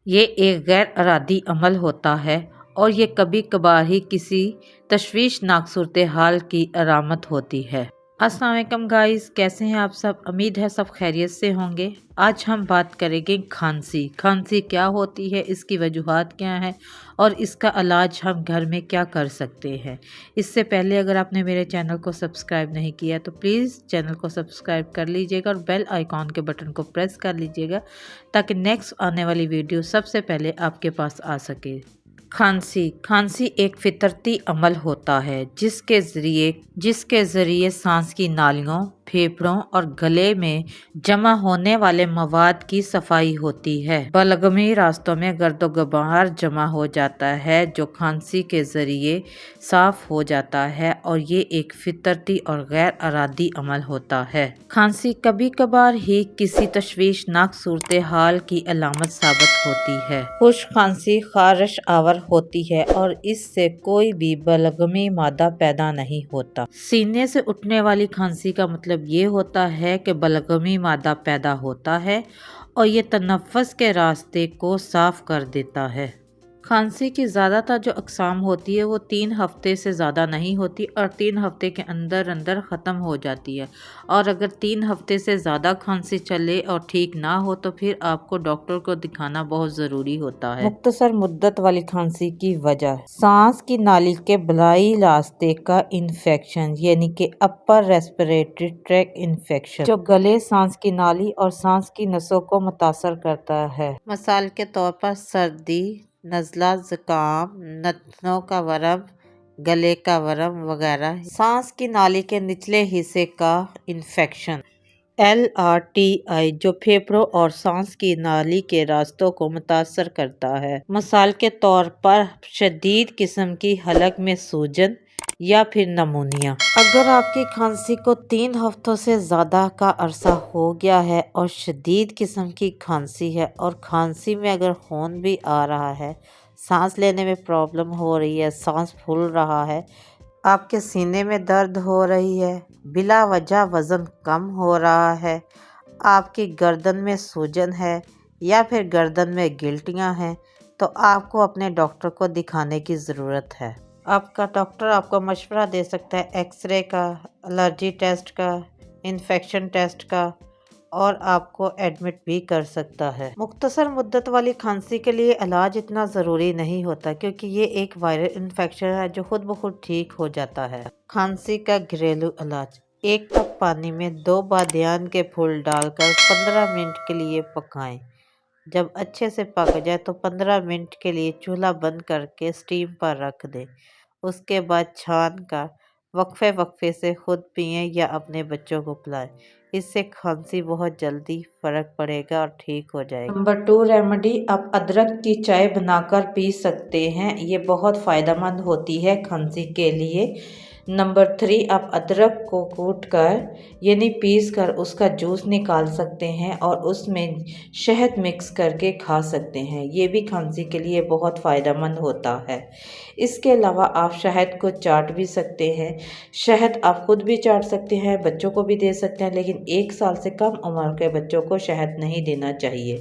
یہ ایک غیر ارادی عمل ہوتا ہے اور یہ کبھی کبھار ہی کسی تشویشناک صورتحال کی علامت ہوتی ہے۔ السلام علیکم گائز، کیسے ہیں آپ سب؟ امید ہے سب خیریت سے ہوں گے۔ آج ہم بات کریں گے کھانسی۔ کھانسی کیا ہوتی ہے، اس کی وجوہات کیا ہیں اور اس کا علاج ہم گھر میں کیا کر سکتے ہیں۔ اس سے پہلے اگر آپ نے میرے چینل کو سبسکرائب نہیں کیا تو پلیز چینل کو سبسکرائب کر لیجئے گا اور بیل آئیکن کے بٹن کو پریس کر لیجئے گا تاکہ نیکسٹ آنے والی ویڈیو سب سے پہلے آپ کے پاس آ سکے۔ کھانسی ایک فطرتی عمل ہوتا ہے جس کے ذریعے سانس کی نالیوں، پھیپھڑوں اور گلے میں جمع ہونے والے مواد کی صفائی ہوتی ہے۔ بلغمی راستوں میں گرد و غبار جمع ہو جاتا ہے جو کھانسی کے ذریعے صاف ہو جاتا ہے اور یہ ایک فطرتی اور غیر ارادی عمل ہوتا ہے۔ کھانسی کبھی کبھار ہی کسی تشویشناک صورتحال کی علامت ثابت ہوتی ہے۔ خشک کھانسی خارش آور ہوتی ہے اور اس سے کوئی بھی بلغمی مادہ پیدا نہیں ہوتا۔ سینے سے اٹھنے والی کھانسی کا مطلب یہ ہوتا ہے کہ بلغمی مادہ پیدا ہوتا ہے اور یہ تنفس کے راستے کو صاف کر دیتا ہے۔ کھانسی کی زیادہ تر جو اقسام ہوتی ہے وہ 3 ہفتے سے زیادہ نہیں ہوتی اور 3 ہفتے کے اندر ختم ہو جاتی ہے، اور اگر 3 ہفتے سے زیادہ کھانسی چلے اور ٹھیک نہ ہو تو پھر آپ کو ڈاکٹر کو دکھانا بہت ضروری ہوتا ہے۔ مختصر مدت والی کھانسی کی وجہ: سانس کی نالی کے بالائی راستے کا انفیکشن یعنی کہ اپر ریسپیریٹری ٹریک انفیکشن، جو گلے، سانس کی نالی اور سانس کی نسوں کو متاثر کرتا ہے۔ مثال کے طور پر سردی، نزلہ، زکام، نتنوں کا ورم، گلے کا ورم وغیرہ۔ سانس کی نالی کے نچلے حصے کا انفیکشن LRTI، جو پھیپھڑوں اور سانس کی نالی کے راستوں کو متاثر کرتا ہے۔ مثال کے طور پر شدید قسم کی حلق میں سوجن یا پھر نمونیا۔ اگر آپ کی کھانسی کو 3 ہفتوں سے زیادہ کا عرصہ ہو گیا ہے اور شدید قسم کی کھانسی ہے اور کھانسی میں اگر خون بھی آ رہا ہے، سانس لینے میں پرابلم ہو رہی ہے، سانس پھول رہا ہے، آپ کے سینے میں درد ہو رہی ہے، بلا وجہ وزن کم ہو رہا ہے، آپ کی گردن میں سوجن ہے یا پھر گردن میں گلٹیاں ہیں، تو آپ کو اپنے ڈاکٹر کو دکھانے کی ضرورت ہے۔ آپ کا ڈاکٹر آپ کو مشورہ دے سکتا ہے ایکس رے کا، الرجی ٹیسٹ کا، انفیکشن ٹیسٹ کا، اور آپ کو ایڈمٹ بھی کر سکتا ہے۔ مختصر مدت والی کھانسی کے لیے علاج اتنا ضروری نہیں ہوتا کیونکہ یہ ایک وائرل انفیکشن ہے جو خود بخود ٹھیک ہو جاتا ہے۔ کھانسی کا گھریلو علاج: 1 کپ پانی میں 2 بادیان کے پھول ڈال کر 15 منٹ کے لیے پکائیں۔ جب اچھے سے پک جائے تو 15 منٹ کے لیے چولہا بند کر کے اسٹیم پر رکھ دیں۔ اس کے بعد چھان کر وقفے سے خود پئیں یا اپنے بچوں کو پلائیں۔ اس سے کھانسی بہت جلدی فرق پڑے گا اور ٹھیک ہو جائے گا۔ نمبر 2 ریمیڈی: آپ ادرک کی چائے بنا کر پی سکتے ہیں، یہ بہت فائدہ مند ہوتی ہے کھانسی کے لیے۔ نمبر 3 آپ ادرک کو کوٹ کر یعنی پیس کر اس کا جوس نکال سکتے ہیں اور اس میں شہد مکس کر کے کھا سکتے ہیں، یہ بھی کھانسی کے لیے بہت فائدہ مند ہوتا ہے۔ اس کے علاوہ آپ شہد کو چاٹ بھی سکتے ہیں۔ شہد آپ خود بھی چاٹ سکتے ہیں، بچوں کو بھی دے سکتے ہیں، لیکن 1 سال سے کم عمر کے بچوں کو شہد نہیں دینا چاہیے۔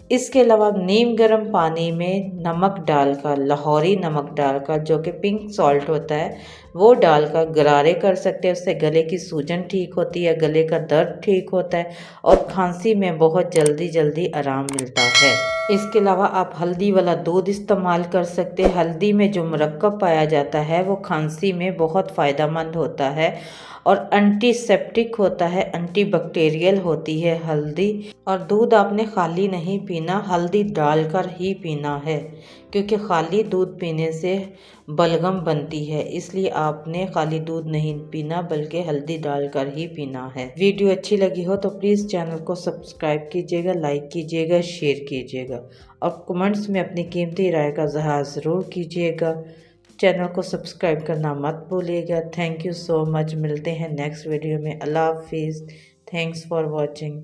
اس کے علاوہ نیم گرم پانی میں نمک ڈال کر، لاہوری نمک ڈال کر جو کہ پنک سالٹ ہوتا ہے وہ ڈال کر غرارے کر سکتے ہیں، اس سے گلے کی سوجن ٹھیک ہوتی ہے، گلے کا درد ٹھیک ہوتا ہے اور کھانسی میں بہت جلدی آرام ملتا ہے۔ اس کے علاوہ آپ ہلدی والا دودھ استعمال کر سکتے ہیں۔ ہلدی میں جو مرکب پایا جاتا ہے وہ کھانسی میں بہت فائدہ مند ہوتا ہے اور اینٹی سیپٹک ہوتا ہے، اینٹی بیکٹیریل ہوتی ہے ہلدی۔ اور دودھ آپ نے خالی نہیں پینا، ہلدی ڈال کر ہی پینا ہے کیونکہ خالی دودھ پینے سے بلغم بنتی ہے، اس لیے آپ نے خالی دودھ نہیں پینا بلکہ ہلدی ڈال کر ہی پینا ہے۔ ویڈیو اچھی لگی ہو تو پلیز چینل کو سبسکرائب کیجیے گا، لائک کیجیے گا، شیئر کیجیے گا اور کمنٹس میں اپنی قیمتی رائے کا اظہار ضرور کیجیے گا۔ چینل کو سبسکرائب کرنا مت بھولیے گا۔ تھینک یو سو مچ، ملتے ہیں نیکسٹ ویڈیو میں۔ اللہ حافظ، تھینکس فار واچنگ۔